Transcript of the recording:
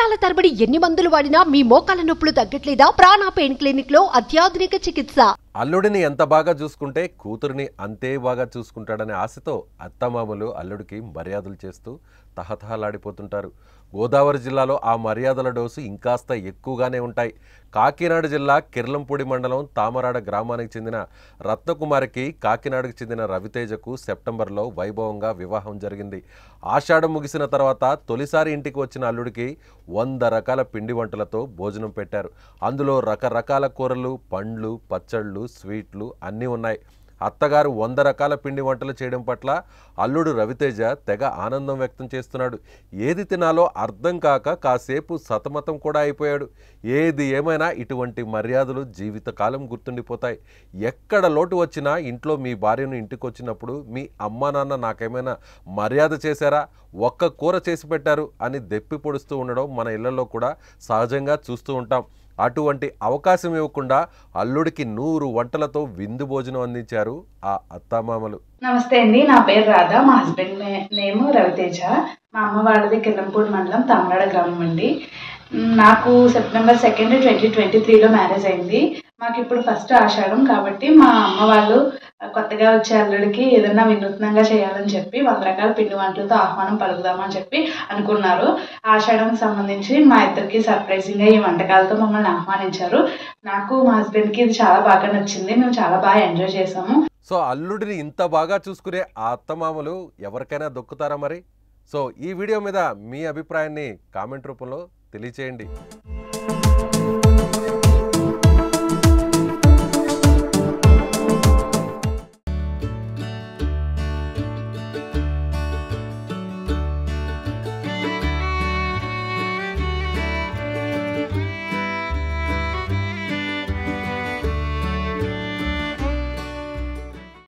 సంవత్సరాల తరబడి ఎన్ని మందులు వాడినా మీ మోకాల నొప్పులు తగ్గట్లేదా? ప్రాణ పెయిన్ క్లినిక్ లో అత్యాధునిక చికిత్స. అల్లుడిని ఎంత బాగా చూసుకుంటే కూతురిని అంతే బాగా చూసుకుంటాడనే ఆశతో అత్తమామలు అల్లుడికి మర్యాదలు చేస్తూ తహతహలాడిపోతుంటారు. గోదావరి జిల్లాలో ఆ మర్యాదల డోసు ఇంకాస్త ఎక్కువగానే ఉంటాయి. కాకినాడ జిల్లా కిర్లంపూడి మండలం తామరాడ గ్రామానికి చెందిన రత్నకుమారికి కాకినాడకు చెందిన రవితేజకు సెప్టెంబర్లో వైభవంగా వివాహం జరిగింది. ఆషాఢం ముగిసిన తర్వాత తొలిసారి ఇంటికి వచ్చిన అల్లుడికి 100 రకాల పిండి వంటలతో భోజనం పెట్టారు. అందులో రకరకాల కూరలు, పండ్లు, పచ్చళ్ళు, స్వీట్లు అన్నీ ఉన్నాయి. అత్తగారు 100 రకాల పిండి వంటలు చేయడం పట్ల అల్లుడు రవితేజ తెగ ఆనందం వ్యక్తం చేస్తున్నాడు. ఏది తినాలో అర్థం కాక కాసేపు సతమతం కూడా అయిపోయాడు. ఏది ఏమైనా ఇటువంటి మర్యాదలు జీవితకాలం గుర్తుండిపోతాయి. ఎక్కడ లోటు వచ్చినా ఇంట్లో మీ భార్యను ఇంటికి వచ్చినప్పుడు మీ అమ్మా నాన్న నాకేమైనా మర్యాద చేశారా, ఒక్క కూర చేసి పెట్టారు అని దెప్పి పొడుస్తూ ఉండడం మన ఇళ్లలో కూడా సహజంగా చూస్తూ ఉంటాం. అటువంటి అవకాశం ఇవ్వకుండా అల్లుడికి 100 వంటలతో విందు భోజనం అందించారు ఆ అత్తామామలు. నమస్తే అండి, నా పేరు రాధా. మా హస్బెండ్ నేమ్ రవితేజ. మా అమ్మ వాళ్ళది కిర్లంపూడి మండలం తామరాడ గ్రామం అండి. నాకు సెప్టెంబర్ 2, 2023లో మ్యారేజ్ అయింది. మాకు ఇప్పుడు ఫస్ట్ ఆషాఢం కాబట్టి మా అమ్మ వాళ్ళు కొత్తగా వచ్చే అల్లుడికి ఏదైనా వినూత్నంగా చేయాలని చెప్పి 100 రకాల పిండి వంటలతో ఆహ్వానం పలుకుదామని చెప్పి అనుకున్నారు. ఆషాఢంకి సంబంధించి మా ఇద్దరికి సర్ప్రైజింగ్గా ఈ వంటకాలతో మమ్మల్ని ఆహ్వానించారు. నాకు మా హస్బెండ్కి ఇది చాలా బాగా నచ్చింది. మేము చాలా బాగా ఎంజాయ్ చేసాము. సో అల్లుడిని ఇంత బాగా చూసుకునే ఆ అత్తమామలు ఎవరికైనా దొక్కుతారా మరి? సో ఈ వీడియో మీద మీ అభిప్రాయాన్ని కామెంట్ రూపంలో తెలియచేయండి.